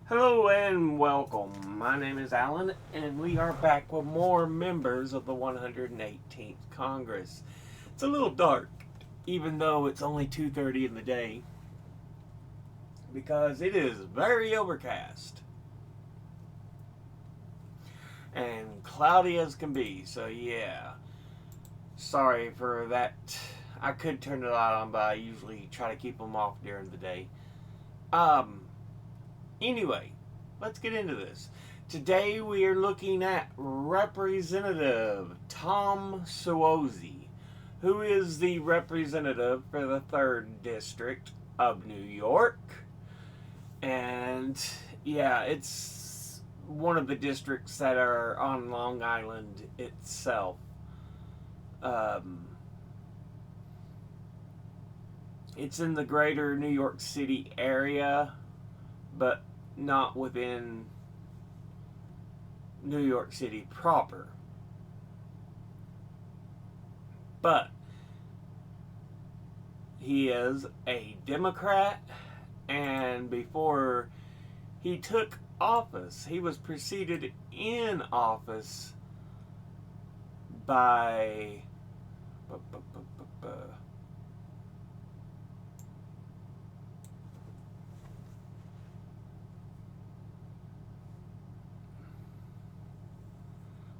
Hello and welcome. My name is Alan, and we are back with more members of the 118th Congress. It's a little dark, even though it's only 2:30 in the day, because it is very overcast and cloudy as can be. So yeah, sorry for that. I could turn the light on, but I usually try to keep them off during the day. Um, Anyway, let's get into this. Today we are looking at Representative Tom Suozzi, who is the representative for the 3rd District of New York. And yeah, it's one of the districts that are on Long Island itself. Um, it's in the greater New York City area, but not within New York City proper. But he is a Democrat, and before he took office, he was preceded in office by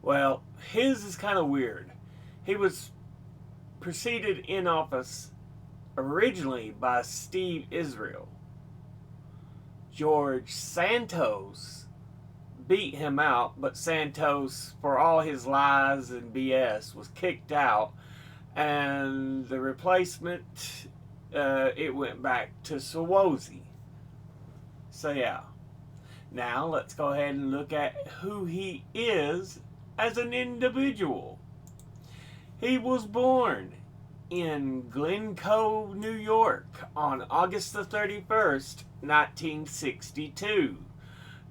well, his is kind of weird. He was preceded in office originally by Steve Israel. George Santos beat him out, but Santos, for all his lies and BS, was kicked out, and the replacement, it went back to Suozzi. So yeah. Now let's go ahead and look at who he is as an individual. He was born in Glen Cove, New York on August the 31st, 1962.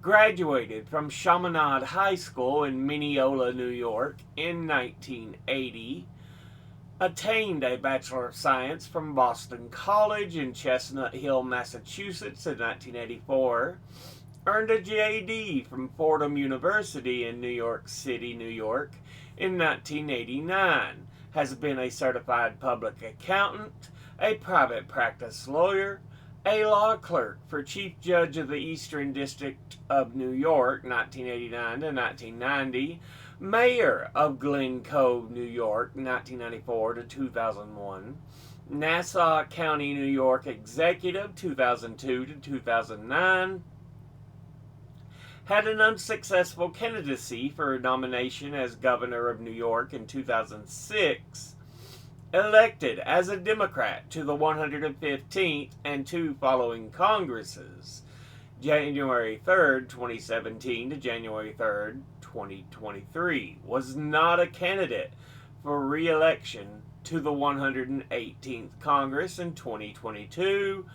Graduated from Chaminade High School in Mineola, New York in 1980. Attained a Bachelor of Science from Boston College in Chestnut Hill, Massachusetts in 1984. Earned a JD from Fordham University in New York City, New York in 1989. Has been a certified public accountant, a private practice lawyer, a law clerk for Chief Judge of the Eastern District of New York 1989 to 1990, Mayor of Glen Cove, New York 1994 to 2001, Nassau County, New York Executive 2002 to 2009, had an unsuccessful candidacy for nomination as governor of New York in 2006, elected as a Democrat to the 115th and 2 following Congresses, January 3rd, 2017 to January 3rd, 2023, was not a candidate for re-election to the 118th Congress in 2022,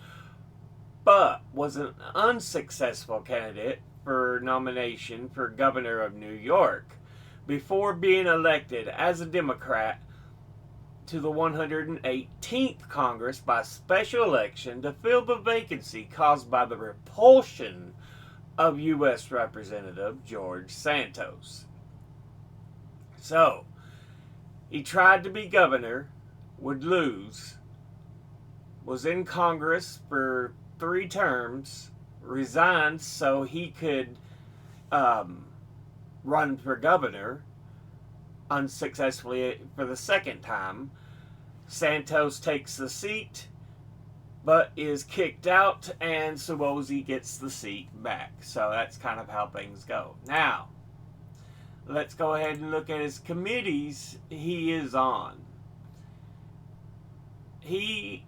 but was an unsuccessful candidate for nomination for governor of New York before being elected as a Democrat to the 118th Congress by special election to fill the vacancy caused by the repulsion of U.S. Representative George Santos. So, he tried to be governor, would lose, was in Congress for 3 terms, resigned so he could run for governor unsuccessfully for the 2nd time. Santos takes the seat but is kicked out, and Suozzi gets the seat back. So that's kind of how things go. Now, let's go ahead and look at his committees he is on. He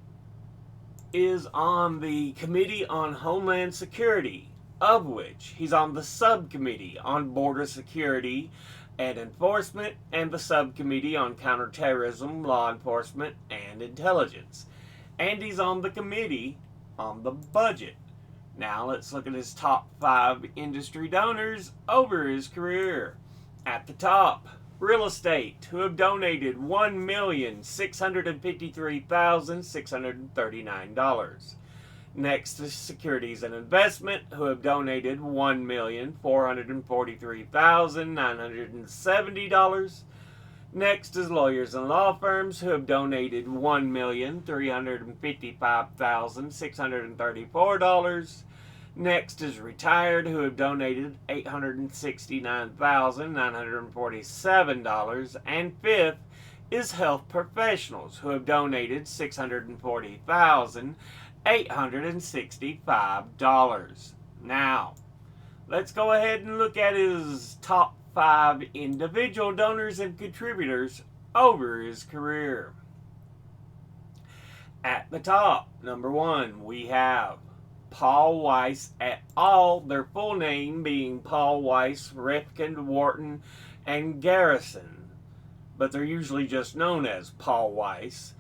is on the Committee on Homeland Security, of which he's on the subcommittee on Border Security and Enforcement and the subcommittee on Counterterrorism, Law Enforcement, and Intelligence. And he's on the committee on the budget. Now let's look at his top 5 industry donors over his career. At the top, real estate, who have donated $1,653,639. Next is Securities and Investment, who have donated $1,443,970. Next is Lawyers and Law Firms, who have donated $1,355,634. Next is Retired, who have donated $869,947. And fifth is Health Professionals, who have donated $640,865. Now, let's go ahead and look at his top 5 individual donors and contributors over his career. At the top, number 1, we have Paul Weiss et al., their full name being Paul Weiss, Rifkind, Wharton, and Garrison, but they're usually just known as Paul Weiss.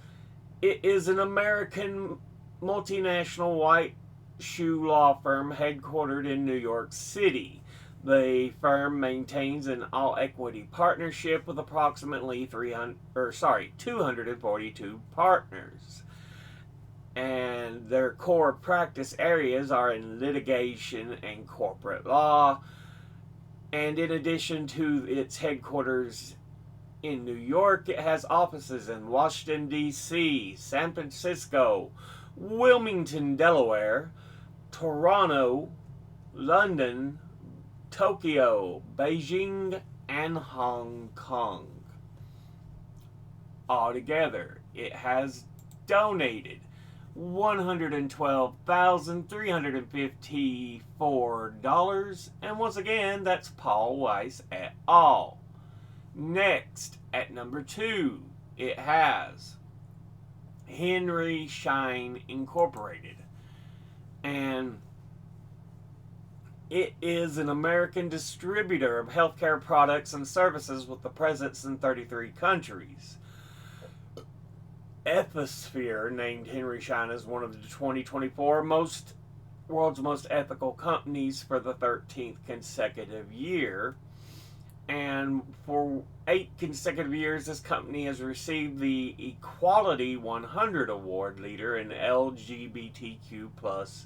It is an American multinational white shoe law firm headquartered in New York City. The firm maintains an all-equity partnership with approximately 242 partners. And their core practice areas are in litigation and corporate law. And in addition to its headquarters in New York, it has offices in Washington, D.C., San Francisco, Wilmington, Delaware, Toronto, London, Tokyo, Beijing, and Hong Kong. Altogether, it has donated $112,354, and once again, that's Paul Weiss et al. Next, at number 2, it has Henry Schein Incorporated, and it is an American distributor of healthcare products and services with a presence in 33 countries. Ethisphere named Henry Schein as one of the 2024 world's most ethical companies for the 13th consecutive year. And for 8 consecutive years, this company has received the Equality 100 Award leader in LGBTQ plus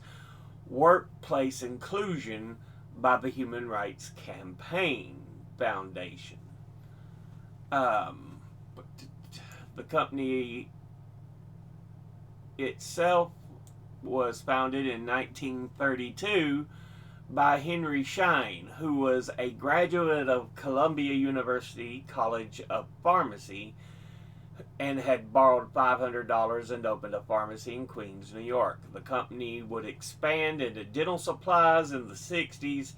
workplace inclusion by the Human Rights Campaign Foundation. The company itself was founded in 1932 by Henry Schein, who was a graduate of Columbia University College of Pharmacy and had borrowed $500 and opened a pharmacy in Queens, New York. The company would expand into dental supplies in the 60s,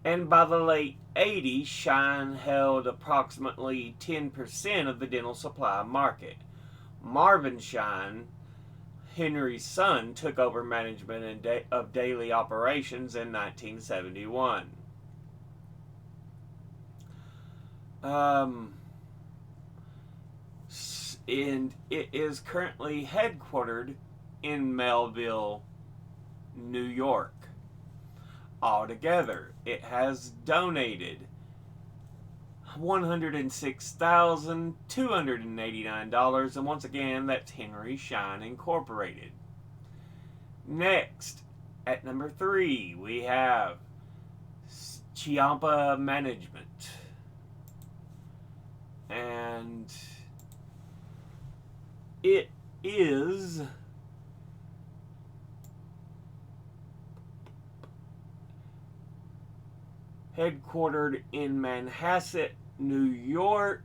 and by the late 80s, Schein held approximately 10% of the dental supply market. Marvin Schein, Henry's son, took over management of daily operations in 1971. And it is currently headquartered in Melville, New York. Altogether, it has donated $106,289, and once again, that's Henry Schein Incorporated. Next, at number 3, we have Chiampa Management. And it is headquartered in Manhasset, New York,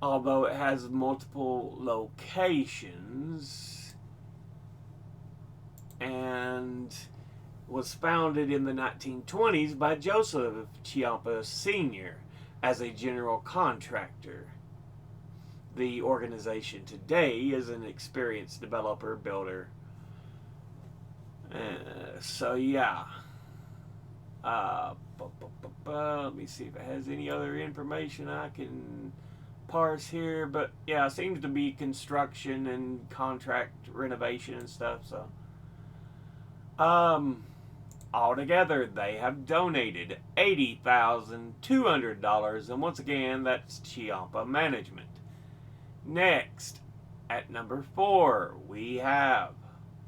although it has multiple locations, and was founded in the 1920s by Joseph Chiampa Sr. as a general contractor. The organization today is an experienced developer, builder. So yeah. Let me see if it has any other information I can parse here. But yeah, it seems to be construction and contract renovation and stuff. So altogether, they have donated $80,200, and once again, that's Chiampa Management. Next, At number 4, we have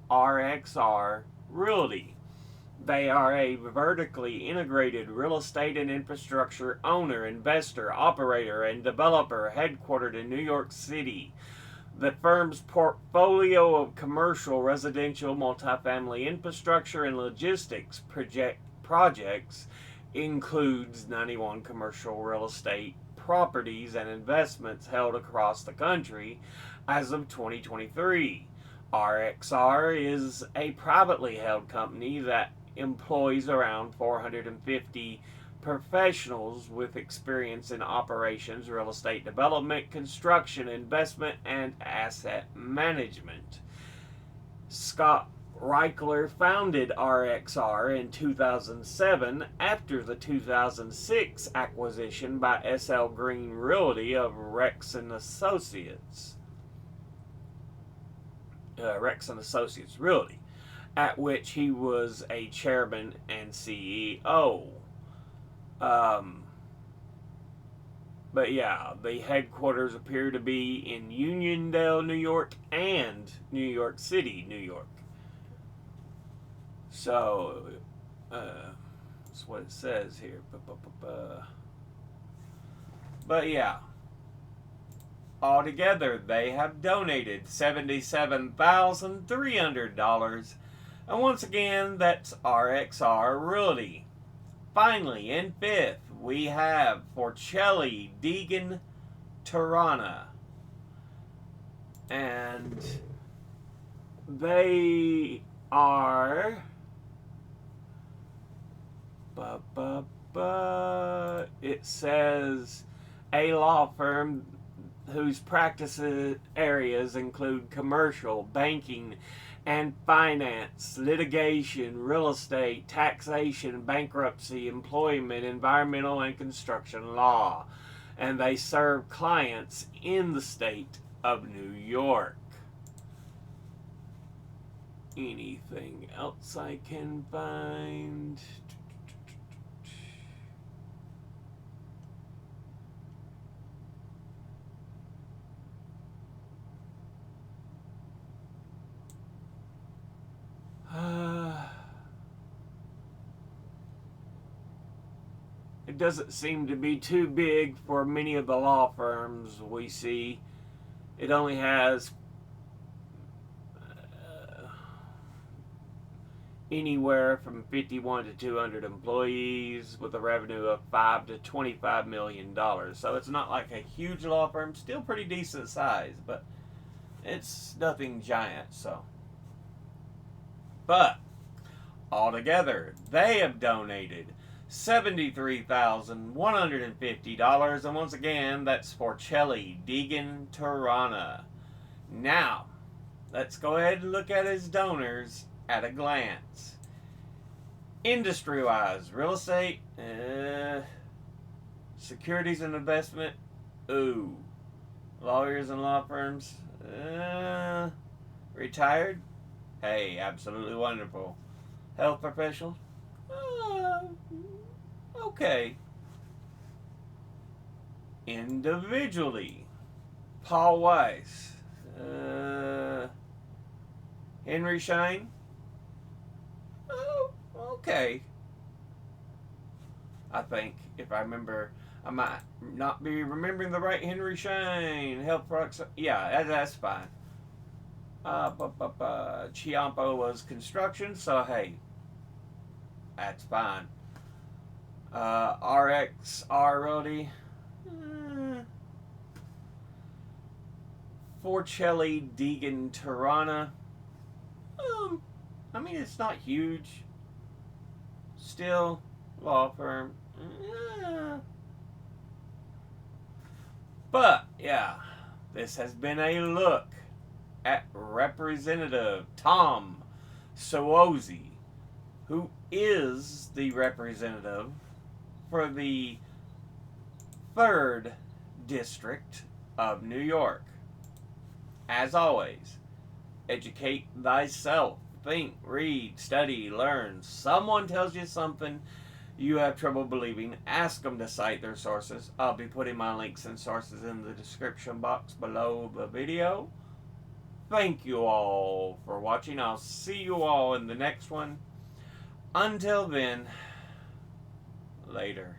RXR Realty. They are a vertically integrated real estate and infrastructure owner, investor, operator, and developer headquartered in New York City. The firm's portfolio of commercial, residential, multifamily infrastructure, and logistics projects includes 91 commercial real estate properties and investments held across the country as of 2023. RXR is a privately held company that employs around 450 professionals with experience in operations, real estate development, construction, investment, and asset management. Scott Reichler founded RXR in 2007 after the 2006 acquisition by SL Green Realty of Rex and Associates. Rex and Associates Realty, at which he was a chairman and CEO. But yeah, the headquarters appear to be in Uniondale, New York, and New York City, New York. So, that's what it says here. But yeah, altogether they have donated $77,300. And once again, that's RXR Realty. Finally, in 5th, we have Forcelli Deegan Tirana. And they are it says a law firm whose practice areas include commercial, banking, and finance, litigation, real estate, taxation, bankruptcy, employment, environmental, and construction law. And they serve clients in the state of New York. Anything else I can find? It doesn't seem to be too big for many of the law firms we see. It only has anywhere from 51 to 200 employees with a revenue of $5 to $25 million. So it's not like a huge law firm, still pretty decent size, but it's nothing giant. So, but altogether, they have donated $73,150, and once again, that's Forcelli Deegan Tirana. Now, let's go ahead and look at his donors at a glance. Industry-wise, real estate, securities and investment, ooh. Lawyers and law firms, retired, hey, absolutely wonderful. Health professionals, okay. Individually, Paul Weiss, Henry Schein, okay. I think, if I remember, I might not be remembering the right Henry Schein, health products, yeah, that's fine. Chiampo was construction, so hey, that's fine. RXR Realty, Forcelli Deegan Tirana. I mean, it's not huge. Still, law firm. But, yeah, this has been a look at Representative Tom Suozzi, who is the representative for the 3rd District of New York. As always, educate thyself. Think, read, study, learn. Someone tells you something you have trouble believing, ask them to cite their sources. I'll be putting my links and sources in the description box below the video. thank you all for watching. I'll see you all in the next one. Until then, later.